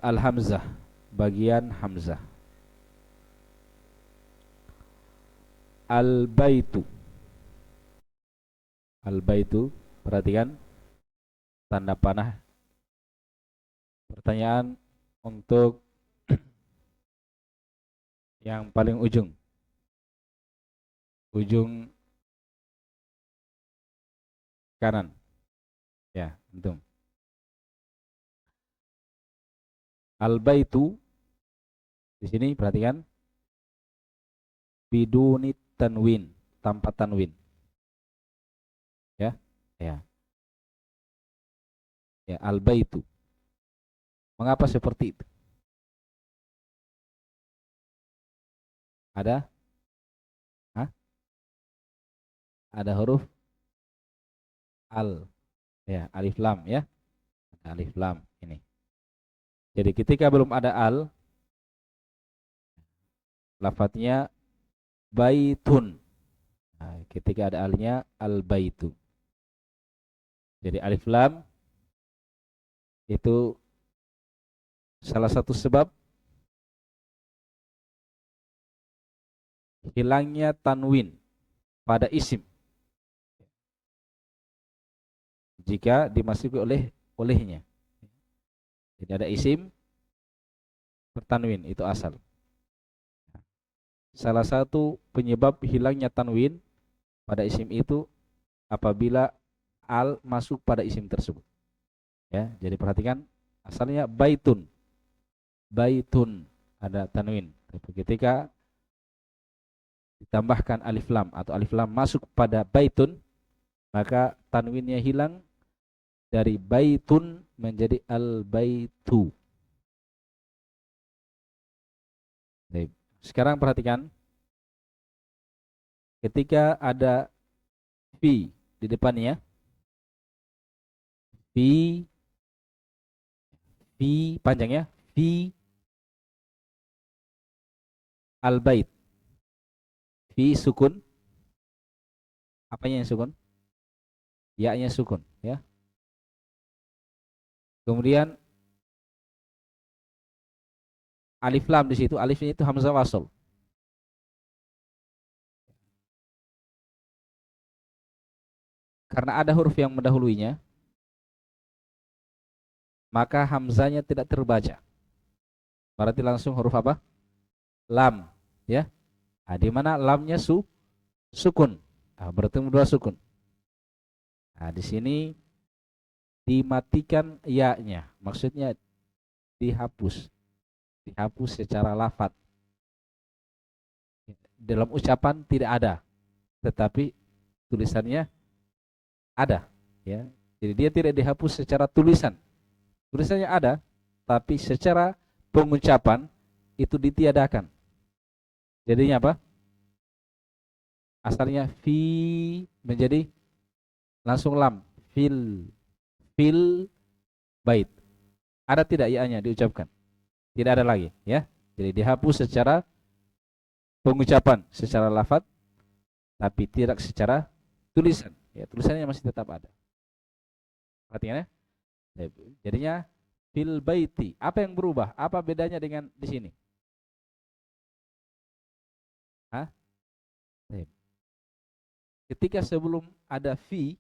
Al-hamzah, bagian hamzah. Al-baitu. Al-baitu, perhatikan tanda panah. Pertanyaan untuk yang paling ujung. Ujung kanan. Ya, antum. Al-baitu di sini perhatikan biduni tanwin, tanpa tanwin. Ya. Ya. Ya, al-baitu. Mengapa seperti itu? Ada? Hah? Ada huruf al. Ya, alif lam ya. Ada alif lam ini. Jadi ketika belum ada al, lafadznya baitun. Nah, ketika ada alnya al-baitu. Jadi alif lam itu salah satu sebab hilangnya tanwin pada isim jika dimasuki olehnya. Jadi ada isim bertanwin itu asal. Salah satu penyebab hilangnya tanwin pada isim itu apabila al masuk pada isim tersebut. Ya, jadi perhatikan asalnya baitun. Baitun ada tanwin. Tapi ketika ditambahkan alif lam atau alif lam masuk pada baitun, maka tanwinnya hilang dari baitun menjadi al-baitu. Baik. Sekarang perhatikan ketika ada fi di depannya, fi fi panjangnya fi al-bait. Fi sukun, apanya yang sukun? Ya-nya sukun, ya. Kemudian alif lam di situ, alifnya itu hamzah wasl. Karena ada huruf yang mendahuluinya, maka hamzanya tidak terbaca. Berarti langsung huruf apa? Lam, ya. Nah, di mana lamnya sukun. Nah, bertemu dua sukun. Nah, di sini dimatikan ya-nya. Maksudnya dihapus. Dihapus secara lafaz. Dalam ucapan tidak ada, tetapi tulisannya ada, ya. Jadi dia tidak dihapus secara tulisan. Tulisannya ada, tapi secara pengucapan itu ditiadakan. Jadinya apa? Asalnya fi menjadi langsung lam, fil bait. Ada tidak ya-nya diucapkan? Tidak ada lagi, ya. Jadi dihapus secara pengucapan, secara lafaz, tapi tidak secara tulisan. Ya, tulisannya masih tetap ada. Perhatikan ya. Jadinya fil baiti. Apa yang berubah? Apa bedanya dengan di sini? Hah? Ketika sebelum ada fi,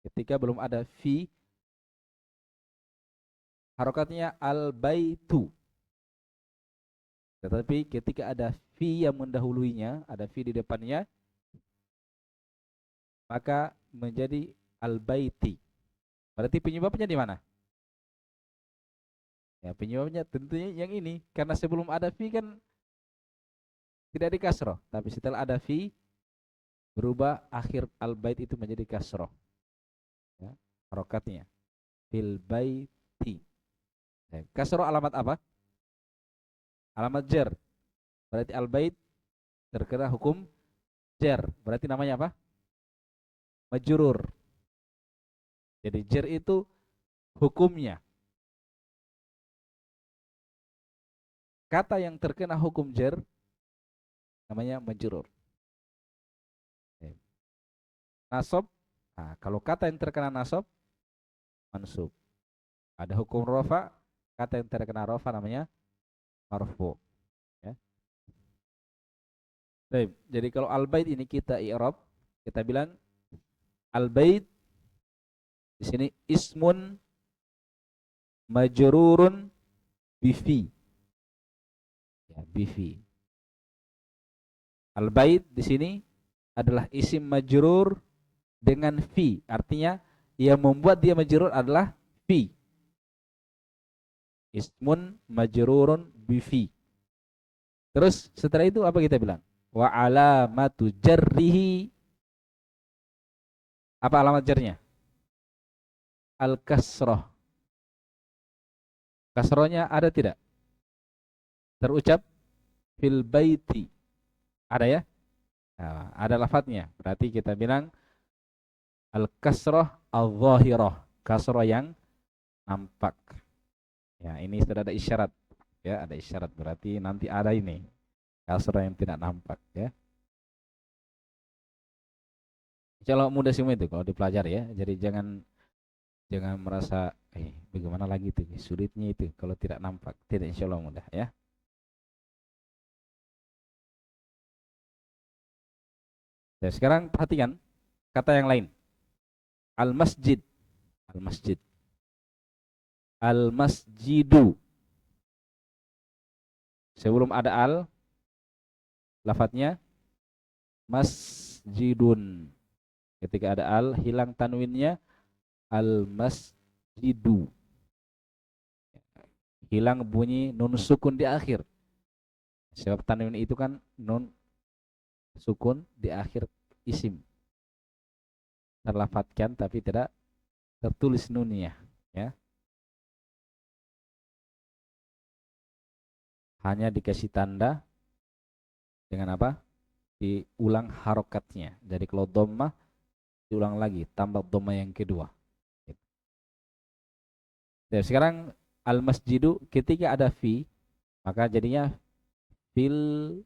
ketika belum ada fi, harokatnya al baitu. Tetapi ketika ada fi yang mendahuluinya, ada fi di depannya, maka menjadi al baiti. Berarti penyebabnya di mana? Ya, penyebabnya tentunya yang ini, karena sebelum ada fi kan tidak di kasroh, tapi setelah ada fi berubah akhir al bait itu menjadi kasroh. Ya, harokatnya fil baiti. Ya, kasroh alamat apa? Alamat jar. Berarti al bait terkena hukum jar. Berarti namanya apa? Majrur. Jadi jar itu hukumnya. Kata yang terkena hukum jar namanya majrur. Ya. Nasab. Nah, kalau kata yang terkena nasab mansub. Ada hukum rafa, kata yang tidak kena rafa namanya marfu. Ya. Baik, jadi kalau al-bait ini kita i'rab, kita bilang al-bait di sini ismun majrurun bifi. Ya, bifi. Al-bait di sini adalah isim majrur dengan fi. Artinya yang membuat dia majrur adalah fi. Ismun majrurun bifi. Terus setelah itu apa kita bilang? Wa alamatu jarrihi. Apa alamat jarnya? Al-kasrah. Kasrohnya ada tidak? Terucap fil baiti. Ada ya? Nah, ada lafadznya. Berarti kita bilang al-kasrah al-zahirah. Kasrah yang nampak. Ya, ini sudah ada isyarat. Ya, ada isyarat. Berarti nanti ada ini. Kasrah yang tidak nampak. Ya. Insya Allah mudah semua itu kalau dipelajari ya. Jadi jangan merasa bagaimana lagi itu sulitnya itu kalau tidak nampak. Tidak, insya Allah mudah ya. Nah, sekarang perhatikan kata yang lain. Al-masjid. Al-masjid. Al-masjidu. Sebelum ada al, lafadznya masjidun. Ketika ada al, hilang tanwinnya, al-masjidu. Hilang bunyi nun sukun di akhir. Sebab tanwin itu kan nun sukun di akhir isim. Terlafadzkan tapi tidak tertulis nunnya. Ya. Hanya dikasih tanda dengan apa? Diulang harokatnya. Jadi kalau dhammah diulang lagi, tambah dhammah yang kedua. Dan sekarang al-masjidu ketika ada fi, maka jadinya fil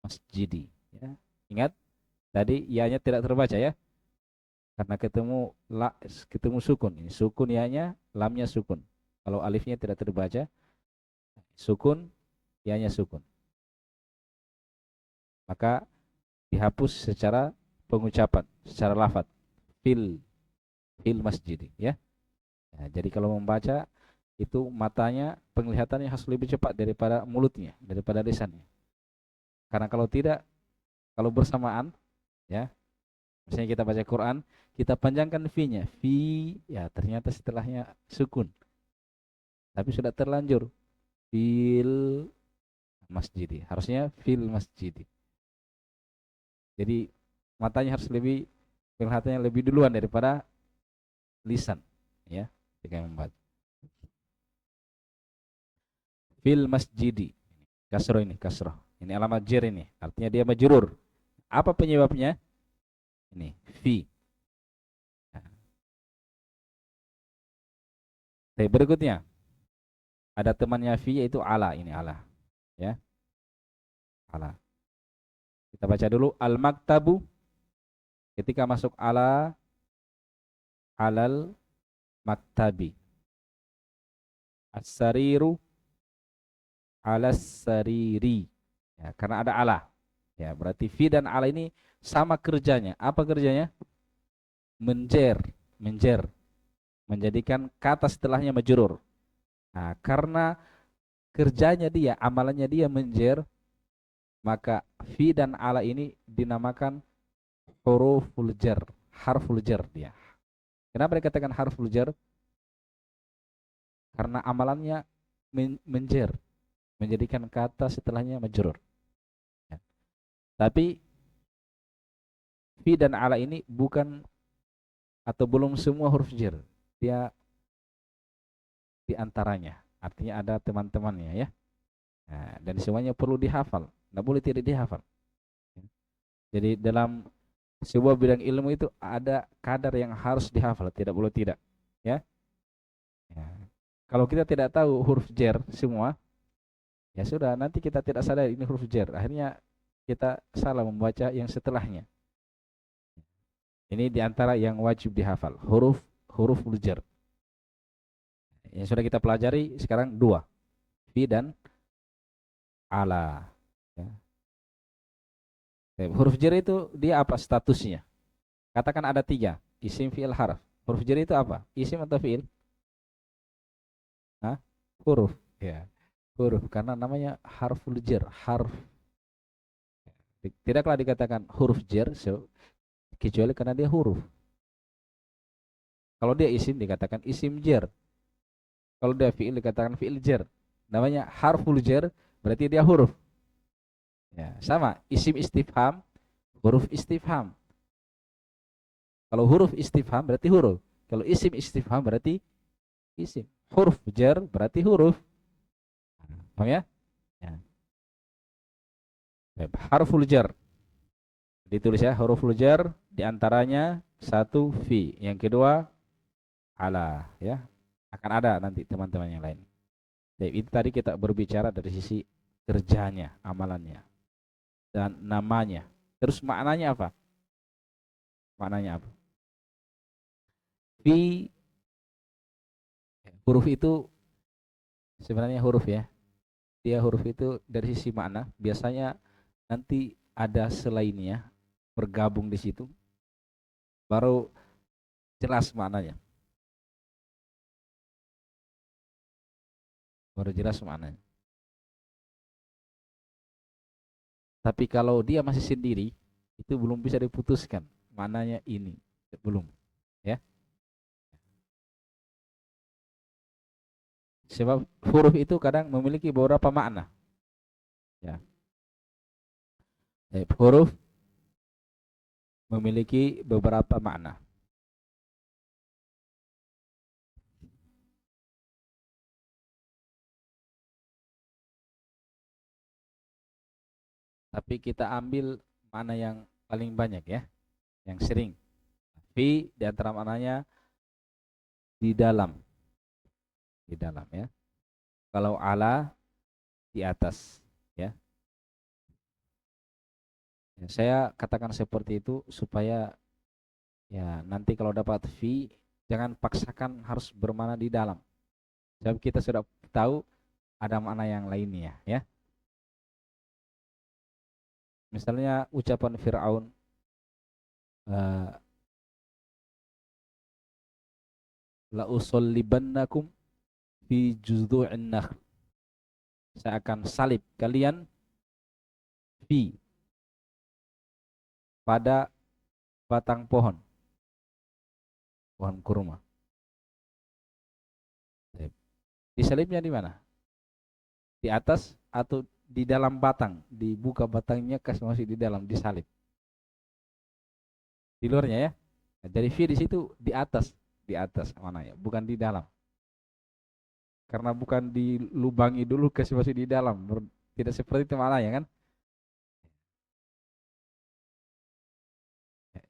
masjidi. Ya. Ingat, tadi ya-nya tidak terbaca ya. Karena ketemu sukun. Ini sukun ya-nya, lamnya sukun. Kalau alifnya tidak terbaca, sukun, ya-nya sukun. Maka dihapus secara pengucapan, secara lafadz. Fil masjidi ya. Nah, jadi kalau membaca itu matanya penglihatannya harus lebih cepat daripada mulutnya, daripada lisannya. Karena kalau tidak, kalau bersamaan ya, misalnya kita baca Quran, kita panjangkan fi-nya, fi ya ternyata setelahnya sukun. Tapi sudah terlanjur fil masjidi. Harusnya fil masjidi. Jadi matanya harus lebih penglihatannya lebih duluan daripada lisan ya ketika membaca. Fil masjidi. Kasroh ini, kasroh. Ini alamat jar ini. Artinya dia majrur. Apa penyebabnya? Ini, fi. Nah, berikutnya. Ada temannya fi yaitu ala. Ini ala. Ya. Ala. Kita baca dulu. Al-maktabu. Ketika masuk ala. Alal maktabi. As-sariru. Alas sariri. Ya, karena ada ala. Ya, berarti fi dan ala ini sama kerjanya. Apa kerjanya? Menjer, menjadikan kata setelahnya majrur. Nah, karena kerjanya dia, amalannya dia menjer, maka fi dan ala ini dinamakan huruful jar, harful jar dia. Kenapa dikatakan harful jar? Karena amalannya menjer, menjadikan kata setelahnya majrur. Ya. Tapi fi dan ala ini bukan atau belum semua huruf jar. Dia di antaranya. Artinya ada teman-temannya ya. Nah, dan semuanya perlu dihafal. Tidak boleh tidak dihafal. Jadi dalam sebuah bidang ilmu itu ada kadar yang harus dihafal. Tidak boleh tidak. Ya. Ya. Kalau kita tidak tahu huruf jar semua, ya sudah nanti kita tidak sadar ini huruf jar. Akhirnya kita salah membaca yang setelahnya. Ini diantara yang wajib dihafal, huruf jar. Yang sudah kita pelajari sekarang dua, fi dan ala. Ya. Huruf jar itu dia apa statusnya? Katakan ada tiga, isim, fi'il, harf. Huruf jar itu apa? Isim atau fi'il? Hah? Huruf. Ya, huruf karena namanya harful jar, harf. Tidaklah dikatakan huruf jar kecuali karena dia huruf. Kalau dia isim dikatakan isim jar. Kalau dia fi'il dikatakan fi'il jar. Namanya harful jar berarti dia huruf. Ya, sama isim istifham, huruf istifham. Kalau huruf istifham berarti huruf. Kalau isim istifham berarti isim. Huruf jar berarti huruf. Paham ya? Ya. Baik, harful jar. Ditulis ya, huruful jar diantaranya satu fi, yang kedua ala, ya. Akan ada nanti teman-teman yang lain. Baik, itu tadi kita berbicara dari sisi kerjanya, amalannya, dan namanya. Terus maknanya apa? Maknanya apa? Fi, huruf itu sebenarnya huruf ya. Dia huruf itu dari sisi makna biasanya nanti ada selainnya bergabung di situ baru jelas maknanya. Baru jelas maknanya. Tapi kalau dia masih sendiri itu belum bisa diputuskan maknanya ini. Belum, ya. Sebab huruf itu kadang memiliki beberapa makna, ya. Huruf memiliki beberapa makna. Tapi kita ambil mana yang paling banyak ya, yang sering. Fi di antara maknanya di dalam, ya. Kalau ala di atas, ya. Ya, saya katakan seperti itu supaya ya nanti kalau dapat fi jangan paksakan harus bermana di dalam. Sebab kita sudah tahu ada makna yang lainnya, ya. Misalnya ucapan Fir'aun, eh, la usollibannakum fi judhu'in nakhl. Saya akan salib kalian fi pada batang pohon, pohon kurma. Disalibnya di mana? Di atas atau di dalam batang? Dibuka batangnya kasih masih di dalam disalib. Di luarnya ya. Nah, jadi fi di situ di atas mana ya? Bukan di dalam. Karena bukan dilubangi dulu kasih masih di dalam. Tidak seperti itu mana ya kan?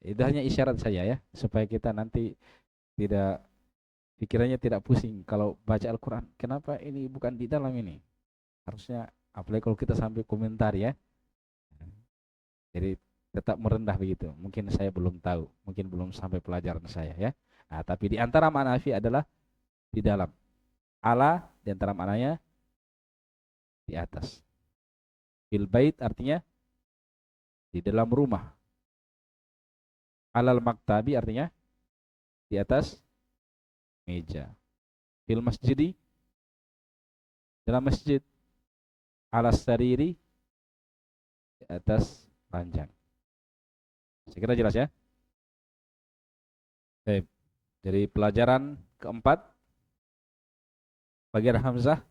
Itu hanya isyarat saya ya, supaya kita nanti tidak pikirannya tidak pusing kalau baca Al-Quran. Kenapa ini bukan di dalam ini? Harusnya, apalagi kalau kita sampai komentar ya. Jadi tetap merendah begitu. Mungkin saya belum tahu, mungkin belum sampai pelajaran saya ya. Nah, tapi di antara makna fi adalah di dalam. Ala di antara maknanya di atas. Fil bait artinya di dalam rumah. Alal maktabi artinya di atas meja. Fil masjidi dalam masjid. Alas sariri di atas ranjang. Saya kira jelas ya. Baik. Jadi pelajaran keempat bagi Hamzah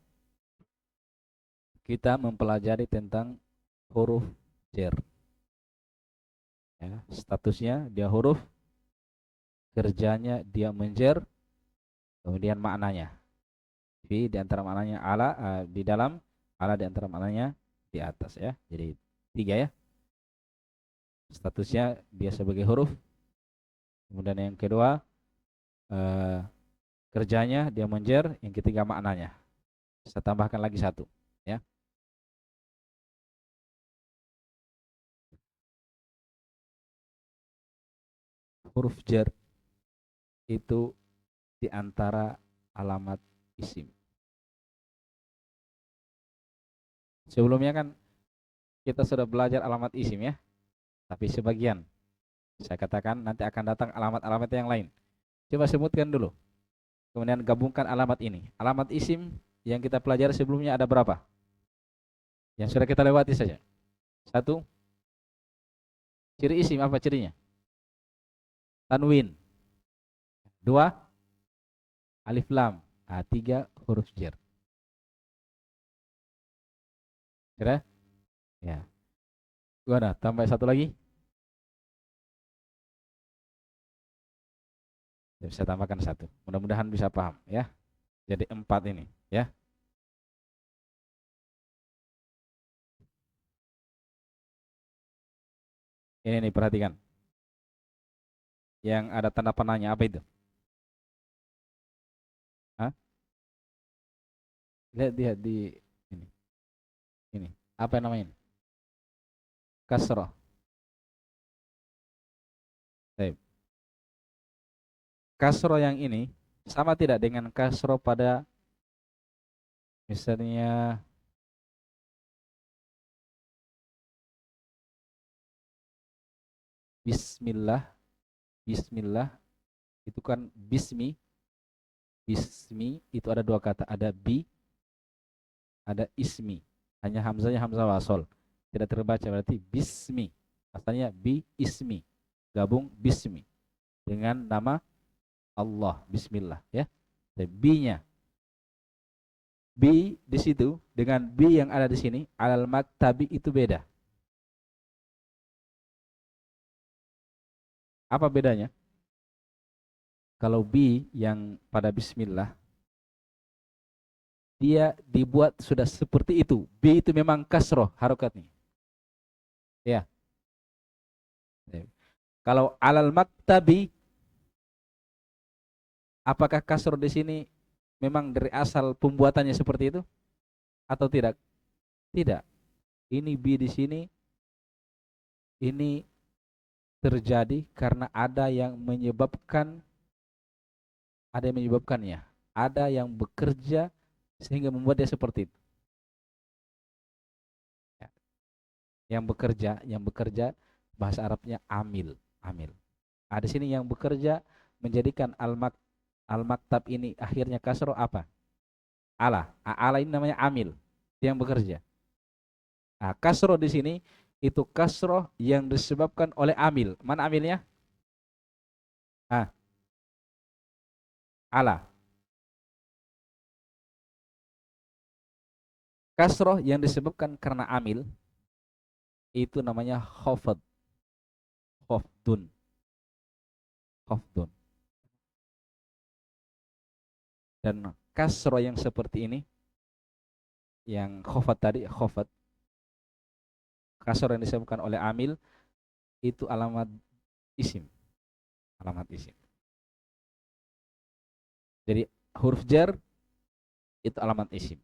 kita mempelajari tentang huruf jar. Ya, statusnya dia huruf, kerjanya dia menjer, kemudian maknanya. Fi di antara maknanya ala di dalam, ala di antara maknanya di atas ya. Jadi tiga ya. Statusnya dia sebagai huruf. Kemudian yang kedua eh, kerjanya dia menjer, yang ketiga maknanya. Saya tambahkan lagi satu ya. Huruf jar itu di antara alamat isim. Sebelumnya kan kita sudah belajar alamat isim ya, tapi sebagian. Saya katakan nanti akan datang alamat-alamat yang lain. Coba sebutkan dulu. Kemudian gabungkan alamat ini. Alamat isim yang kita pelajari sebelumnya ada berapa? Yang sudah kita lewati saja. Satu, ciri isim apa cirinya? Tanwin. Dua, alif lam. Tiga, huruf jar. Kira? Ya. Gimana? Tambah satu lagi? Ya, saya tambahkan satu. Mudah-mudahan bisa paham ya. Jadi empat ini ya. Ini nih perhatikan. Yang ada tanda panahnya apa itu? Hah? Lihat di ini. Ini. Apa yang namanya ini? Kasroh. Baik. Kasroh yang ini sama tidak dengan kasroh pada misalnya Bismillah. Bismillah itu kan bismi. Bismi itu ada dua kata. Ada bi, ada ismi. Hanya hamzahnya hamzah wasol. Tidak terbaca berarti bismi. Asalnya bi ismi. Gabung bismi dengan nama Allah, bismillah ya. B-nya, B di situ dengan B yang ada di sini alal maktabi itu beda. Apa bedanya? Kalau B yang pada bismillah dia dibuat sudah seperti itu. B itu memang kasroh harokatnya. Ya. Kalau alal maktabi, apakah kasroh di sini memang dari asal pembuatannya seperti itu atau tidak? Tidak. Ini B di sini ini terjadi karena ada yang menyebabkannya, ada yang bekerja sehingga membuat dia seperti itu. Ya. Yang bekerja bahasa Arabnya amil, amil. Di sini yang bekerja menjadikan al-maktab ini akhirnya kasroh apa? Ala ini namanya amil, yang bekerja. Kasroh di sini itu kasroh yang disebabkan oleh amil. Mana amilnya? Ala. Kasroh yang disebabkan karena amil itu namanya khafad, khafdun, khafdun. Dan kasroh yang seperti ini, yang khafad tadi, khafad, kasroh yang disebabkan oleh amil itu alamat isim, alamat isim. Jadi huruf jar itu alamat isim.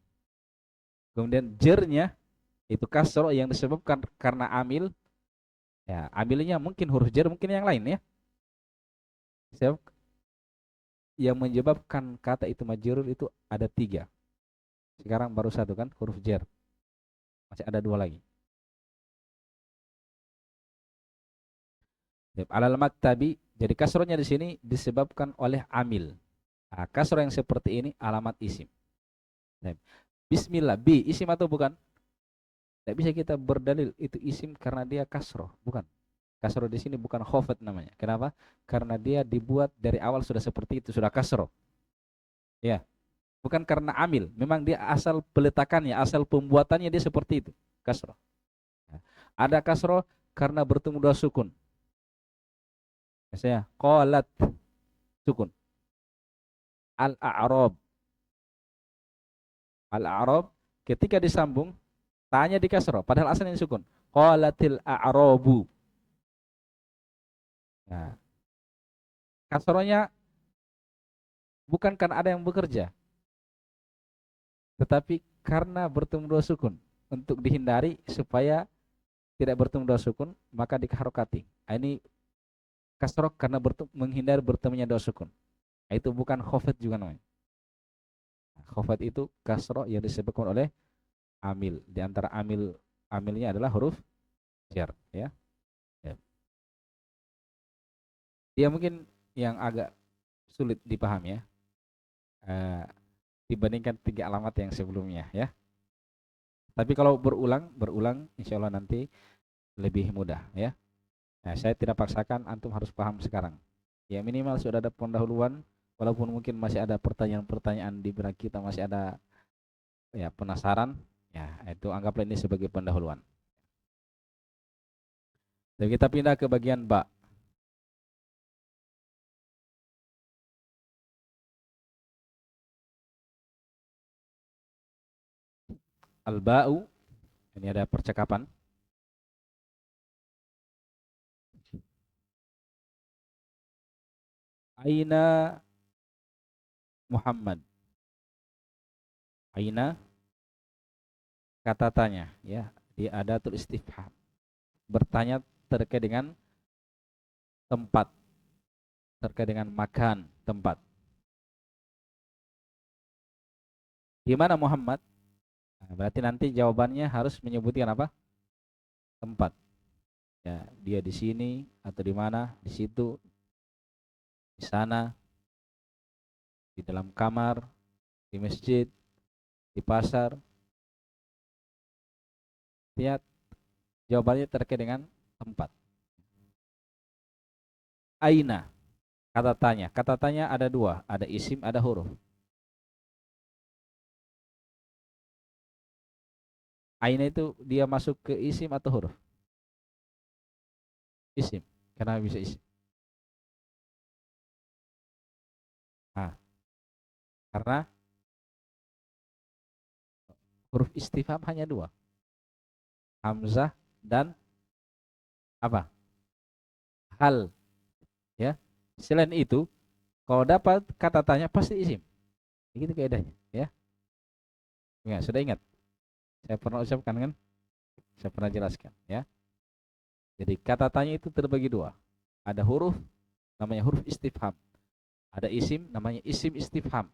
Kemudian jarnya itu kasroh yang disebabkan karena amil, ya amilnya mungkin huruf jar, mungkin yang lain ya. Sebab yang menyebabkan kata itu majrur itu ada tiga. Sekarang baru satu kan huruf jar. Masih ada dua lagi. Alal maktabi, jadi kasrohnya di sini disebabkan oleh amil. Kasroh yang seperti ini alamat isim. Bismillah, bi isim atau bukan? Tidak bisa kita berdalil itu isim karena dia kasroh, bukan. Kasroh di sini bukan khofat namanya. Kenapa? Karena dia dibuat dari awal sudah seperti itu, sudah kasroh. Ya, bukan karena amil. Memang dia asal peletakannya, asal pembuatannya dia seperti itu, kasroh. Ada kasroh karena bertemu dua sukun. Misalnya qalat, sukun. Al-a'rab. Al-a'rab ketika disambung tanya di kasroh padahal asalnya sukun. Qalatil a'rabu. Nah, kasrohnya bukan karena ada yang bekerja, tetapi karena bertemu dua sukun. Untuk dihindari supaya tidak bertemu dua sukun, maka diharokati. Ini kasroh karena menghindari bertemunya dua sukun. Itu bukan khofat juga namanya. khafat itu kasroh yang disebabkan oleh amil. Di antara amilnya adalah huruf jar, ya. Ya. Dia mungkin yang agak sulit dipahami, ya. Eh, Dibandingkan 3 alamat yang sebelumnya, ya. Tapi kalau berulang insya Allah nanti lebih mudah, ya. Nah, saya tidak paksakan antum harus paham sekarang. Ya minimal sudah ada pendahuluan, walaupun mungkin masih ada pertanyaan-pertanyaan di benak kita, masih ada ya penasaran, ya itu anggaplah ini sebagai pendahuluan. Jadi kita pindah ke bagian ba. Al-ba'u, ini ada percakapan. Aina Muhammad. Aina kata tanya, ya. Dia ada tul istifham. Bertanya terkait dengan tempat, terkait dengan makan, tempat. Di mana Muhammad? Nah, berarti nanti jawabannya harus menyebutkan apa? Tempat. Ya, dia di sini atau di mana? Di situ, di sana, di dalam kamar, di masjid, di pasar. Lihat jawabannya terkait dengan tempat. Aina, kata tanya. Kata tanya ada dua, ada isim, ada huruf. Aina itu dia masuk ke isim atau huruf? Isim. Kenapa bisa isim? Nah, karena huruf istifham hanya dua. Hamzah dan apa? Hal. Ya. Selain itu, kalau dapat kata tanya pasti isim. Begitu kaidahnya, ya. Ya, sudah ingat? Saya pernah ucapkan kan? Saya pernah jelaskan, ya. Jadi kata tanya itu terbagi dua. Ada huruf namanya huruf istifham. Ada isim namanya isim istifham.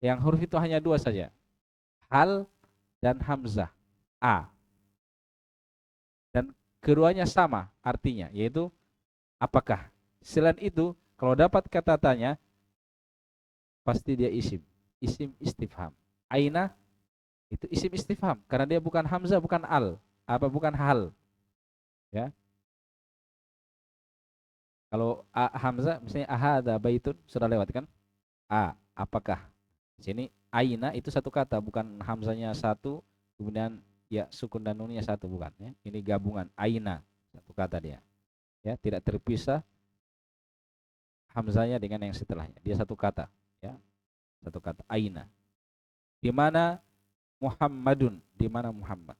Yang huruf itu hanya dua saja. Hal dan hamzah. A. Dan keduanya sama artinya, yaitu apakah. Selain itu, kalau dapat kata tanya, pasti dia isim. Isim istifham. Aina itu isim istifham karena dia bukan hamzah, bukan al, apa bukan hal, ya. Kalau hamzah misalnya ahada baitun sudah lewat kan? Apakah? Sini aina itu satu kata, bukan hamzanya satu kemudian ya sukun dan nunnya satu, bukan, ya. Ini gabungan aina, satu kata dia. Ya, tidak terpisah hamzanya dengan yang setelahnya. Dia satu kata, ya. Satu kata aina. Di mana Muhammadun? Di mana Muhammad?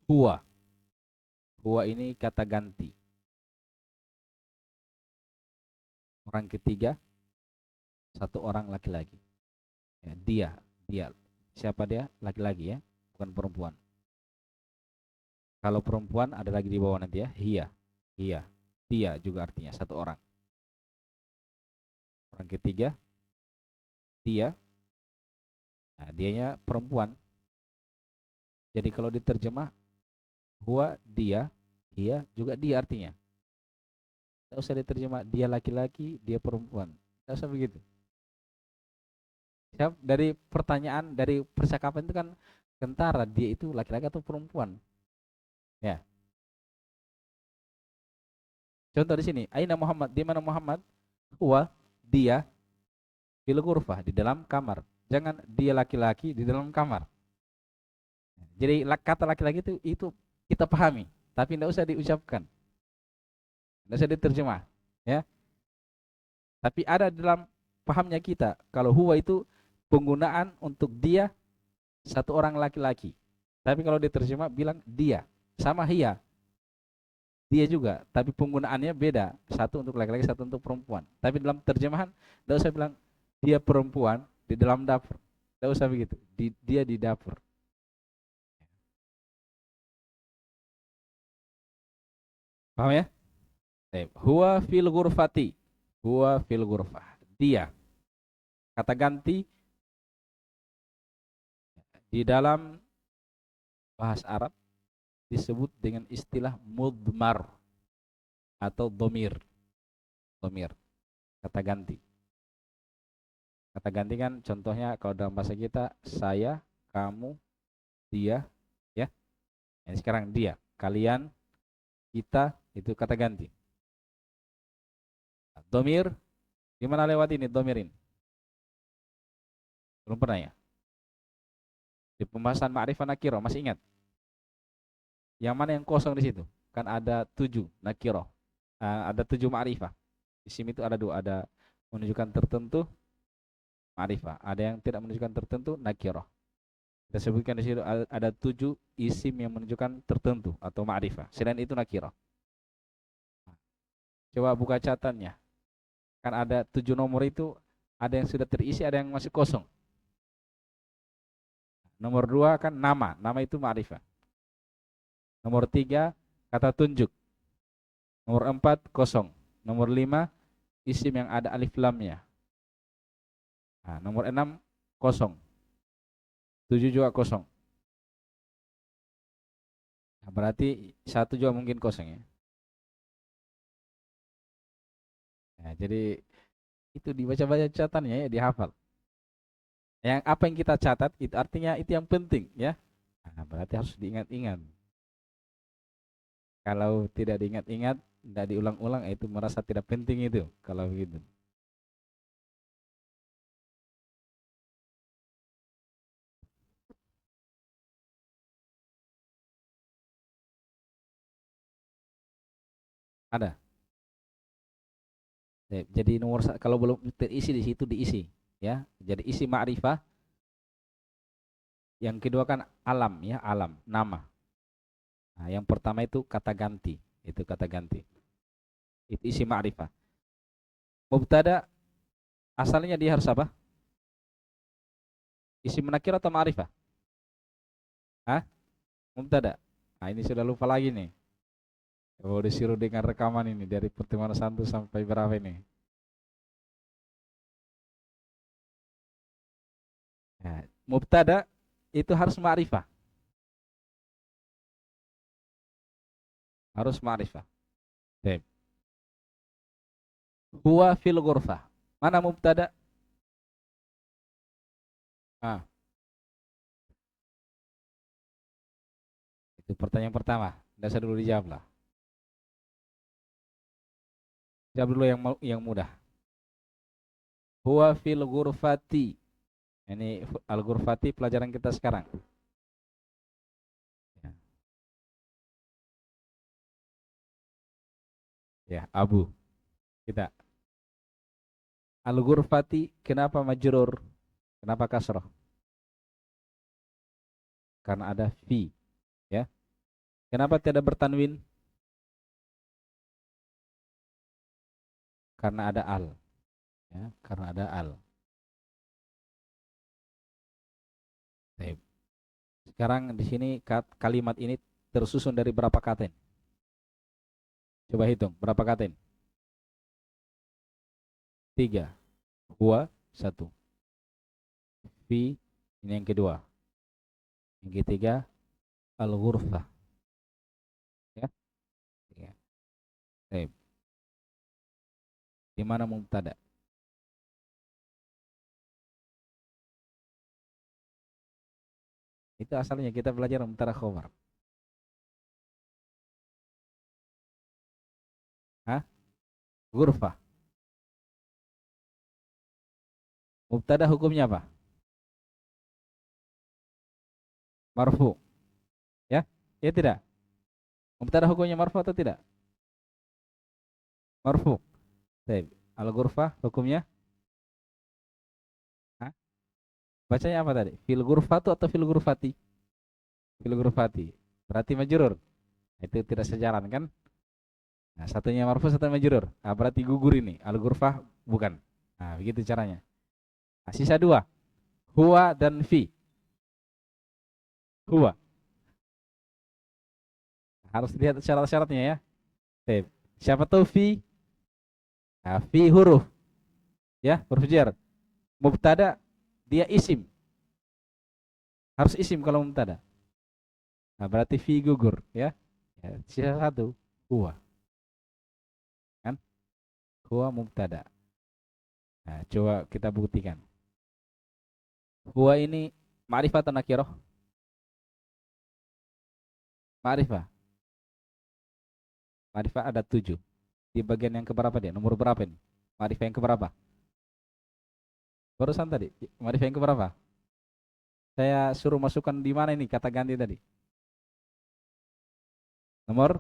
Huwa. Huwa ini kata ganti. Orang ketiga, satu orang laki-laki. Ya, dia. Siapa dia? Laki-laki, ya, bukan perempuan. Kalau perempuan ada lagi di bawah nanti, ya. Hia. Dia juga artinya satu orang. Orang ketiga, dia. Nah, dianya perempuan. Jadi kalau diterjemah, huwa dia, hia juga dia artinya. Tidak usah diterjemah dia laki-laki, dia perempuan. Tidak usah begitu. Siap? Dari pertanyaan, dari percakapan itu kan kentara dia itu laki-laki atau perempuan. Ya. Contoh di sini, Aina Muhammad, di mana Muhammad? Huwa, dia, fil ghurfah, di dalam kamar. Jangan dia laki-laki di dalam kamar. Jadi kata laki-laki itu kita pahami, tapi tidak usah diucapkan, tidak usah diterjemah, ya. Tapi ada dalam pahamnya kita, kalau huwa itu penggunaan untuk dia satu orang laki-laki. Tapi kalau diterjemah bilang dia, sama hia, dia juga, tapi penggunaannya beda, satu untuk laki-laki, satu untuk perempuan. Tapi dalam terjemahan tidak usah bilang dia perempuan di dalam dapur, tidak usah begitu. Dia di dapur. Paham, ya? Huwa fil ghurfati. Huwa fil ghurfah. Dia. Kata ganti di dalam bahasa Arab disebut dengan istilah mudmar atau domir. Domir. Kata ganti. Kata ganti kan contohnya kalau dalam bahasa kita saya, kamu, dia, ya. Ini sekarang dia, kalian, kita, itu kata ganti. Domir, gimana lewat ini domirin? Belum pernah ya? Di pembahasan ma'rifah nakiro, masih ingat? Yang mana yang kosong di situ? Kan ada 7 nakiro, ada 7 ma'rifah. Di sini itu ada 2, ada menunjukkan tertentu ma'rifah, ada yang tidak menunjukkan tertentu nakiro. Kita sebutkan di situ ada 7 isim yang menunjukkan tertentu atau ma'rifah. Selain itu nakiro. Coba buka catatannya. Kan ada 7 nomor itu, ada yang sudah terisi, ada yang masih kosong. Nomor 2 kan nama, nama itu ma'rifah. Nomor 3 kata tunjuk. Nomor 4 kosong. Nomor 5 isim yang ada alif lamnya. Nah, nomor 6 kosong. 7 juga kosong. Nah, berarti 1 juga mungkin kosong ya. Nah, jadi itu dibaca-baca catatannya ya, dihafal. Yang apa yang kita catat itu artinya itu yang penting ya. Nah, berarti harus diingat-ingat. Kalau tidak diingat-ingat, tidak diulang-ulang, itu merasa tidak penting itu. Kalau begitu. Ada. Jadi kalau belum terisi di situ diisi, ya. Jadi isi ma'rifah. Yang kedua kan alam, ya, alam, nama. Nah, yang pertama itu kata ganti, itu kata ganti. Itu isi ma'rifah. Mubtada asalnya dia harus apa? Isi menakir atau ma'rifah? Hah? Mubtada. Nah, ini sudah lupa lagi nih. Oh, disuruh dengan rekaman ini dari pertemuan 1 sampai berapa ini? Nah, mubtada itu harus ma'rifah. Harus ma'rifah. Baik. Huwa fil ghurfah. Mana mubtada? Ah, itu pertanyaan pertama. Dasar dulu dijawab lah. Jawab dulu yang mudah. Huwa fil ghurfati. Ini al-ghurfati pelajaran kita sekarang. Ya, ya, Abu. Kita. Al-ghurfati kenapa majrur? Kenapa kasrah? Karena ada fi, ya. Kenapa tidak bertanwin? Karena ada al, ya, karena ada al. Baik. Sekarang di sini kalimat ini tersusun dari berapa kata? Coba hitung, berapa kata? 3. Huwa 1. Fi ini yang kedua. Yang ketiga al-ghurfah, ya. Ya. Baik. Di mana mubtada? Itu asalnya kita belajar mubtada khobar. Hah? Ghurfah. Mubtada hukumnya apa? Marfu. Ya? Ya tidak? Mubtada hukumnya marfu atau tidak? Marfu. Baik. Al-ghurfah hukumnya? Hah? Bacanya apa tadi? Fil ghurfatu atau fil ghurfati? Fil ghurfati. Berarti majrur. Itu tidak sejalan kan? Nah, satunya marfu, satunya majrur. Nah, berarti gugur ini. Al-ghurfah bukan. Nah, begitu caranya. Nah, sisa 2. Huwa dan fi. Huwa. Harus lihat syarat-syaratnya ya. Baik. Siapa tahu fi? Nah, fi huruf, ya, huruf jar. Mubtada dia isim, harus isim kalau mubtada. Nah, berarti fi gugur, ya. Ya, sisa satu, huwa, kan? Huwa mubtada. Nah, coba kita buktikan. Huwa ini ma'rifah atau nakirah? Ma'rifah. Ma'rifah ada 7. Di bagian yang keberapa dia? Nomor berapa ini? Ma'rifah yang keberapa? Barusan tadi. Ma'rifah yang keberapa? Saya suruh masukkan di mana ini kata ganti tadi? Nomor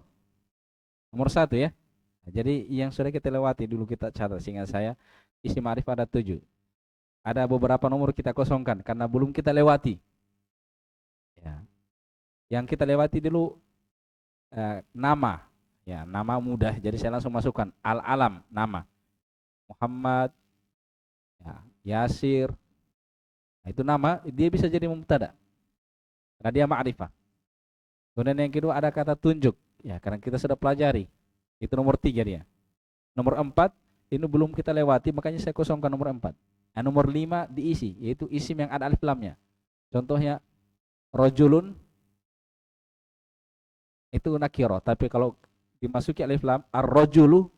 nomor 1 ya. Nah, jadi yang sudah kita lewati dulu kita catat sehingga saya isi ma'rifah ada 7. Ada beberapa nomor kita kosongkan karena belum kita lewati. Ya. Yang kita lewati dulu nama. Ya, nama mudah. Jadi saya langsung masukkan al-alam, nama. Muhammad, ya, Yasir. Nah, itu nama, dia bisa jadi mubtada. Karena dia ma'rifah. Kemudian yang kedua ada kata tunjuk. Ya, karena kita sudah pelajari. Itu nomor 3 dia. Nomor 4 ini belum kita lewati, makanya saya kosongkan nomor 4. Nah, nomor 5 diisi, yaitu isim yang ada alif lamnya. Contohnya rojulun itu nakiro, tapi kalau dimasuki alif lam ar-rojulu,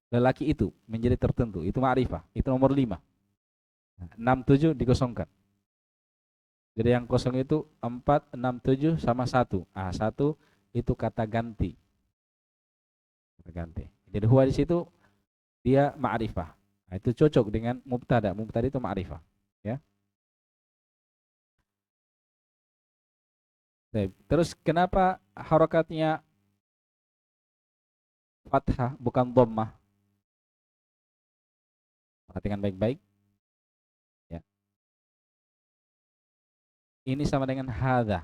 lelaki itu menjadi tertentu, itu ma'rifah, itu nomor 5. 6, 7 dikosongkan. Jadi yang kosong itu 4, 6, 7 sama 1. Ah, 1 itu kata ganti. Kata ganti. Jadi huwa di situ dia ma'rifah. Nah, itu cocok dengan mubtada. Mubtada itu ma'rifah, ya. Baik. Terus kenapa harokatnya fathah bukan dhammah? Perhatikan baik-baik, ya. Ini sama dengan hadza.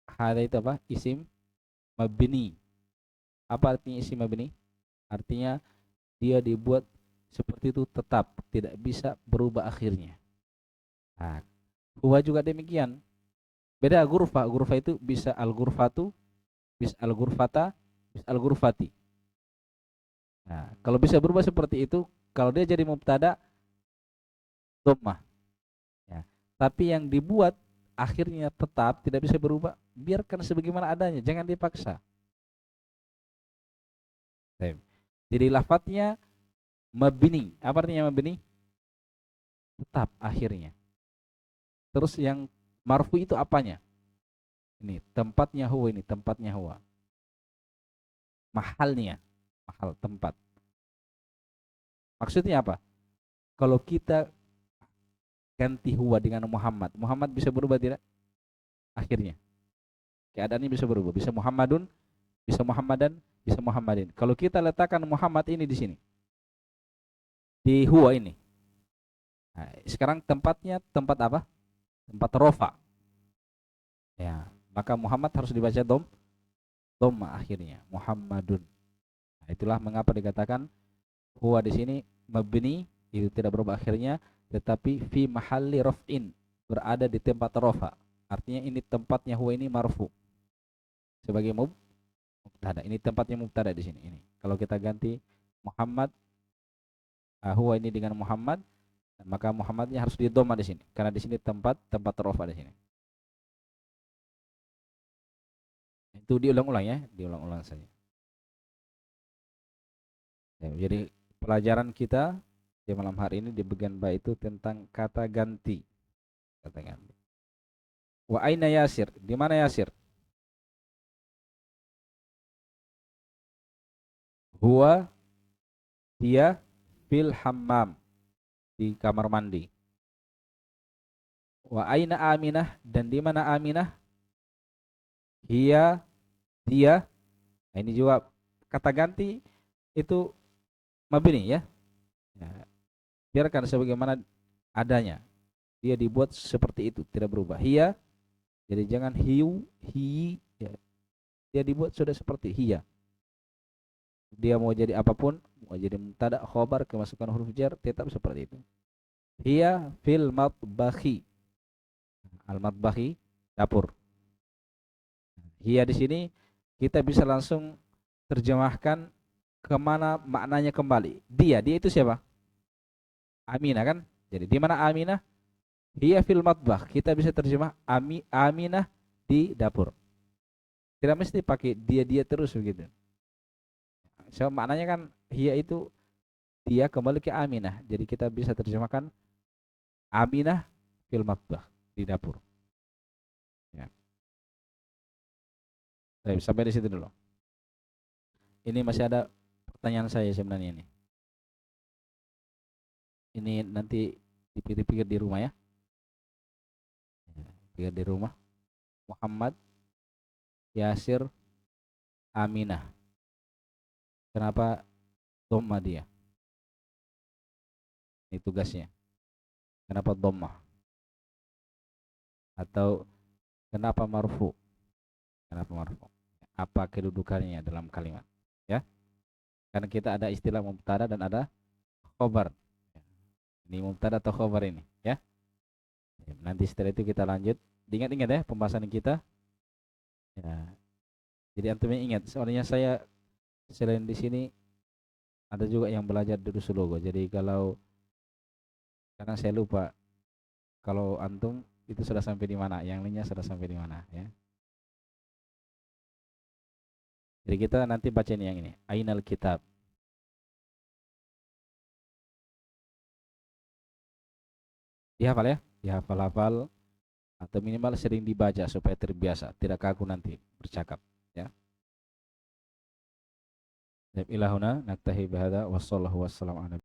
Hadza itu apa? Isim mabni. Apa artinya isim mabni? Artinya dia dibuat seperti itu tetap, tidak bisa berubah akhirnya. Nah, huwa juga demikian. Beda gurfa. Gurfa itu bisa al-gurfatu, bisa al-gurfata, bisa al-gurfati. Nah, kalau bisa berubah seperti itu, kalau dia jadi mubtada, dhammah. Ya. Tapi yang dibuat akhirnya tetap tidak bisa berubah, biarkan sebagaimana adanya, jangan dipaksa. Baik. Jadi lafadznya mabni. Apa artinya mabni? Tetap akhirnya. Terus yang marfu itu apanya? Ini tempatnya huwa, ini tempatnya huwa. Mahalnya, mahal tempat. Maksudnya apa? Kalau kita ganti huwa dengan Muhammad, Muhammad bisa berubah tidak? Akhirnya. Keadaannya bisa berubah. Bisa Muhammadun, bisa Muhammadan, bisa Muhammadin. Kalau kita letakkan Muhammad ini di sini, di huwa ini. Nah, sekarang tempatnya tempat apa? Tempat rofa. Ya, maka Muhammad harus dibaca dhamma akhirnya. Muhammadun. Nah, itulah mengapa dikatakan huwa di sini mabni, itu tidak berubah akhirnya, tetapi fi mahalli raf'in, berada di tempat rofa. Artinya ini tempatnya huwa ini marfu sebagai mubtada. Ini tempatnya mubtada di sini. Ini. Kalau kita ganti Muhammad, huwa ini dengan Muhammad, maka Muhammadnya harus di dhamma di sini. Karena di sini tempat rofa di sini. Itu diulang-ulang ya, diulang-ulang saja. Ya, jadi pelajaran kita di malam hari ini di bagian ba itu tentang kata ganti. Kata ganti. Wa aina Yasir? Di mana Yasir? Huwa dia fil hammam, di kamar mandi. Wa aina Aminah? Dan di mana Aminah? Dia dia. Nah, ini juga kata ganti itu mabni ya. Ya, biarkan sebagaimana adanya. Dia dibuat seperti itu, tidak berubah. Hia, jadi jangan hiu, hi, ya. Dia dibuat sudah seperti hia. Dia mau jadi apapun, mau jadi mubtada, khobar, kemasukan huruf jar, tetap seperti itu. Hia fil matbahi. Al matbahi, dapur. Hia di sini kita bisa langsung terjemahkan kemana maknanya kembali. Dia itu siapa? Aminah kan? Jadi di mana Aminah? Hiya fil matbah. Kita bisa terjemah Aminah di dapur. Tidak mesti pakai dia terus begitu. So, maknanya kan hiya itu dia kembali ke Aminah. Jadi kita bisa terjemahkan Aminah fil matbah di dapur. Ya. Baik, sampai di situ dulu. Ini masih ada pertanyaan saya sebenarnya ini. Ini nanti dipikir-pikir di rumah ya. Pikir di rumah. Muhammad Yasir Aminah. Kenapa dhamma dia? Ini tugasnya. Kenapa dhamma? Atau kenapa marfu? Kenapa marfu? Apa kedudukannya dalam kalimat? Ya. Karena kita ada istilah mubtada dan ada khobar. Ini mubtada atau khobar ini, ya. Nanti setelah itu kita lanjut. Ingat-ingat ya pembahasan kita. Ya. Jadi antum ingat, soalnya saya selain di sini ada juga yang belajar di Rusulogo. Jadi kalau kadang saya lupa kalau antum itu sudah sampai di mana, yang lainnya sudah sampai di mana, ya. Jadi kita nanti baca ini yang ini. Ainal kitab. Dihafal ya, dihafal-hafal atau minimal sering dibaca supaya terbiasa, tidak kaku nanti bercakap, ya. Ilahuna naktahi bihadza wassallallahu wassalamu ala